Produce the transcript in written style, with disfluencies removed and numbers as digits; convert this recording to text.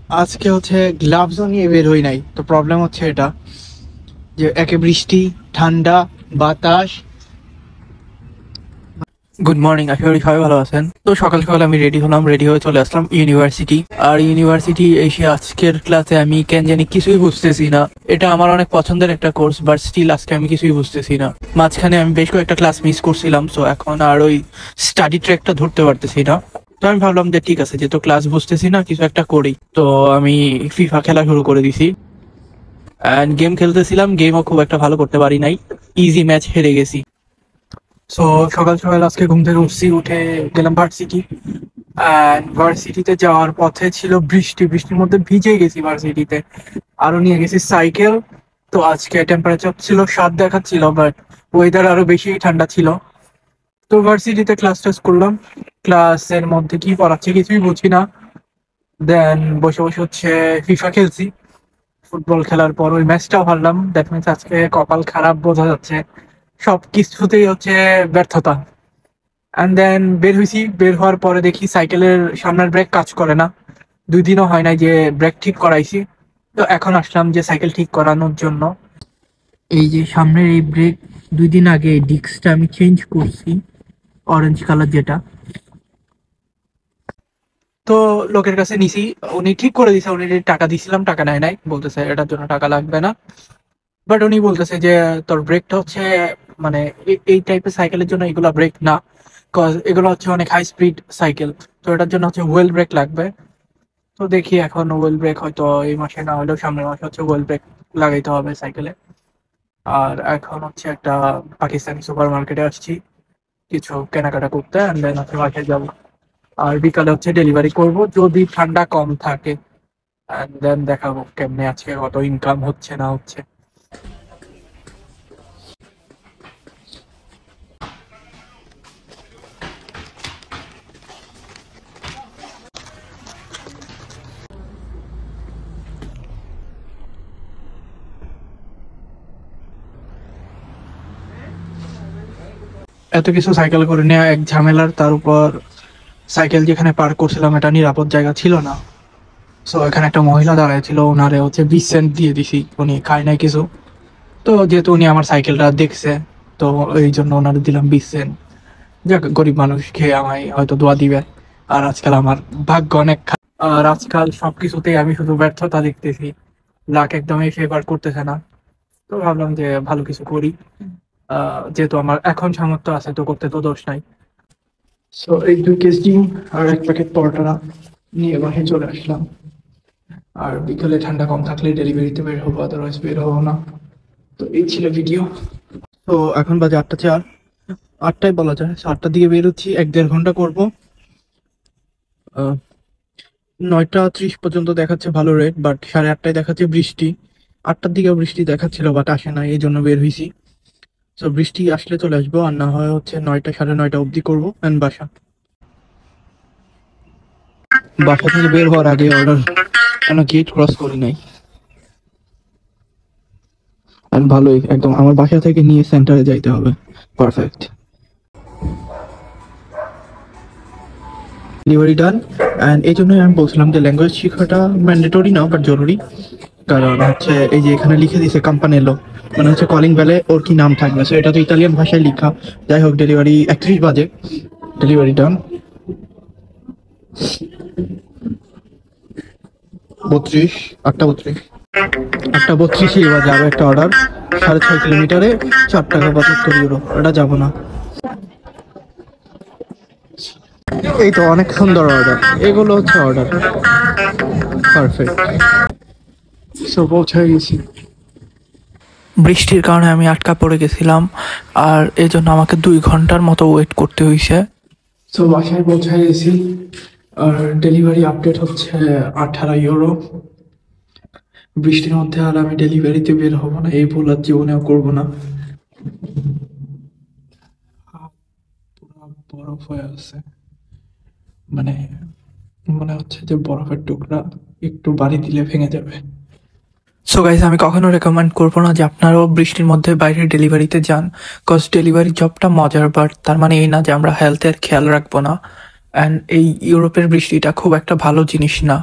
আজকে হচ্ছে গ্লাভসও নিয়ে বের হই নাই, তো প্রবলেম হচ্ছে এটা যে একে বৃষ্টি, ঠান্ডা, বাতাস। গুড মর্নিং, আশা করি সবাই ভালো আছেন। তো সকাল সকাল আমি রেডি হলাম, রেডি হয়ে চলে আসলাম ইউনিভার্সিটি। আর ইউনিভার্সিটি এসে আজকের ক্লাসে আমি কেন জানি কিছুই বুঝতেছি না। এটা আমার অনেক পছন্দের একটা কোর্স, বাট স্টিল আজকে আমি কিছুই বুঝতেছি না। মাঝখানে আমি বেশ কয়েকটা ক্লাস মিস করছিলাম, সো এখন আর ওই স্টাডি ট্র্যাকটা ধরতে পারতেছি না। তো আমি ভাবলাম যে ঠিক আছে, যেহেতু ক্লাস বুঝতেছি না, কিছু একটা করি। তো আমি ফিফা খেলা শুরু করে দিছি অ্যান্ড গেম খেলতেছিলাম। গেমও খুব একটা ভালো করতে পারি নাই, ইজি ম্যাচ হেরে গেছি। সো সকাল সকাল আজকে ঘুম থেকে উঠছি, উঠে গেলাম ভার্সিটি। ভার্সিটিতে যাওয়ার পথে ছিল বৃষ্টি, বৃষ্টির মধ্যে ভিজে গেছি ভার্সিটিতে। আরো নিয়ে গেছি সাইকেল। তো আজকে টেম্পারেচার ছিল 7 দেখাচ্ছিল, বাট ওয়েদার আরো বেশি ঠান্ডা ছিল। তো ভার্সিটিতে ক্লাস টেস করলাম। ক্লাসের মধ্যে কি পড়াচ্ছে কিছুই বুঝি না। দেন বসে বসে হচ্ছে ফিফা খেলছি। ফুটবল খেলার পর ওই ম্যাচটাও হারলাম। দ্যাট মিনস আজকে কপাল খারাপ বোঝা যাচ্ছে, সব কিছুতেই হচ্ছে ব্যর্থতা। অ্যান্ড দেন বের হয়েছি, বের হওয়ার পরে দেখি সাইকেলের সামনের ব্রেক কাজ করে না। 2 দিনও হয় নাই যে ব্রেক ঠিক করাইছি। তো এখন আসলাম যে সাইকেল ঠিক করানোর জন্য। এই যে সামনের এই ব্রেক, 2 দিন আগে এই ডিস্কটা আমি চেঞ্জ করছি, অরেঞ্জ কালার যেটা। তো লোকের কাছে নিছি, উনি ঠিক করে দিছে। উনি টাকা দিছিলাম, টাকা নেয় নাই, বলতেছে এটার জন্য টাকা লাগবে না। বাট উনি বলতেছে যে তোর ব্রেকটা হচ্ছে মানে এই টাইপের সাইকেলের জন্য এগুলো ব্রেক না, কজ এগুলো হচ্ছে অনেক হাই স্পিড সাইকেল। তো এটার জন্য হচ্ছে ওয়েল ব্রেক লাগবে। তো দেখি এখন ওয়েল ব্রেক হয়তো এই মাসে না হলেও সামনের মাসে হচ্ছে ওয়েল ব্রেক লাগাইতে হবে সাইকেলে। আর এখন হচ্ছে একটা পাকিস্তানি সুপার মার্কেটে আসছি কিছু কেনাকাটা করতে, অ্যান্ড দেন হচ্ছে বাসায় যাবো। আর বিকালে হচ্ছে ডেলিভারি করব যদি ঠান্ডা কম থাকে, অ্যান্ড দেন দেখাবো কেমনে আজকে কত ইনকাম হচ্ছে না হচ্ছে। এত কিছু সাইকেল করে নেওয়া এক ঝামেলার, তার উপর সাইকেল যেখানে পার্ক করছিলাম এটা নিরাপদ জায়গা ছিল না। সো এখানে একটা মহিলা দাঁড়ায় ছিল, ওনারে হচ্ছে 20 সেন্ট দিয়ে দিছি, উনি খায় নাই কিছু। তো যেহেতু উনি আমার সাইকেলটা দেখছে, তো এই জন্য ওনারে দিলাম 20 সেন্ট। যাক, গরিব মানুষ খেয়ে আমায় হয়তো দোয়া দিবে। আর আজকাল আমার ভাগ্য অনেক আর আজকাল সবকিছুতেই আমি শুধু ব্যর্থতা দেখতেছি, লাক একদমই ফেভার করতেছে না। তো ভাবলাম যে ভালো কিছু করি, যেহেতু আমার এখন সামর্থ্য আছে, তো করতে তো দোষ নাই। সো এই 2 কেজি ডিম আর 1 প্যাকেট পরোটা নিয়ে বাসায় চলে আসলাম। আর বিকেলে ঠান্ডা কম থাকলে ডেলিভারিতে বের হবো, আদারওয়াইজ বের হবো না। তো এই ছিল ভিডিও। তো এখন বাজে 8টা 4, 8টায় বলা যায়। 8টার দিকে বের হচ্ছি, 1-1.5 ঘন্টা করবো। 9টা 30 পর্যন্ত দেখাচ্ছে ভালো রেট, বাট 8:30টায় দেখাচ্ছে বৃষ্টি। 8টার দিকেও বৃষ্টি দেখাচ্ছিল, বাট আসে না, এই জন্য বের হয়েছি। তো বৃষ্টি আসলে চলে আসবো, আর না হয় হচ্ছে 9টা 9:30 অবধি করবো অ্যান্ড বাসা। বাসা থেকে বের হওয়ার আগে অর্ডার, কেন গেট ক্রস করি নাই। আর ভালোই, একদম আমার বাসা থেকে নিয়ে সেন্টারে যাইতে হবে, পারফেক্ট। Delivery done. অ্যান্ড এই জন্যই আমি বলছিলাম যে ল্যাঙ্গুয়েজ শেখাটা ম্যান্ডেটরি না, বাট জরুরি। কারণ হচ্ছে এই যে এখানে লিখে দিয়েছে কাম্পানেলো, মানে হচ্ছে কলিং বেলে ওর কি নাম থাকবে। সো এটা তো ইতালিয়ান ভাষায় লেখা। যাই হোক, ডেলিভারি 31 বাজে, ডেলিভারি ডান। 32, 8টা 32, 8টা 32 বাজে আরো একটা অর্ডার, 6.5 কিলোমিটারে, 4 টাকা 75 ইউরো। এটা যাবো না। এই তো অনেক সুন্দর অর্ডার, এগুলো হচ্ছে অর্ডার, পারফেক্ট। সো পৌঁছে গেছি। বৃষ্টির কারণে আমি আটকা পড়ে গেছিলাম, আর এই জন্য আমাকে 2 ঘন্টার মতো ওয়েট করতে হয়েছে। সো বাসায় পৌঁছে গেছি, আর ডেলিভারি আপডেট হচ্ছে 18 ইউরো। বৃষ্টির মধ্যে আর আমি ডেলিভারিতে বের হবো না, এই ভুল আর জীবনেও করবো না। পুরো বরফ হয়ে আছে, মানে মনে হচ্ছে যে বরফের টুকরা একটু বাড়ি দিলে ভেঙে যাবে। সো গাইস, আমি কখনো রেকমেন্ড করবো না যে আপনারাও বৃষ্টির মধ্যে বাইরে ডেলিভারিতে যান, কজ ডেলিভারি জবটা মজার, বাট তার মানে এই না যে আমরা হেলথের খেয়াল রাখবো না। অ্যান্ড এই ইউরোপের বৃষ্টিটা খুব একটা ভালো জিনিস না।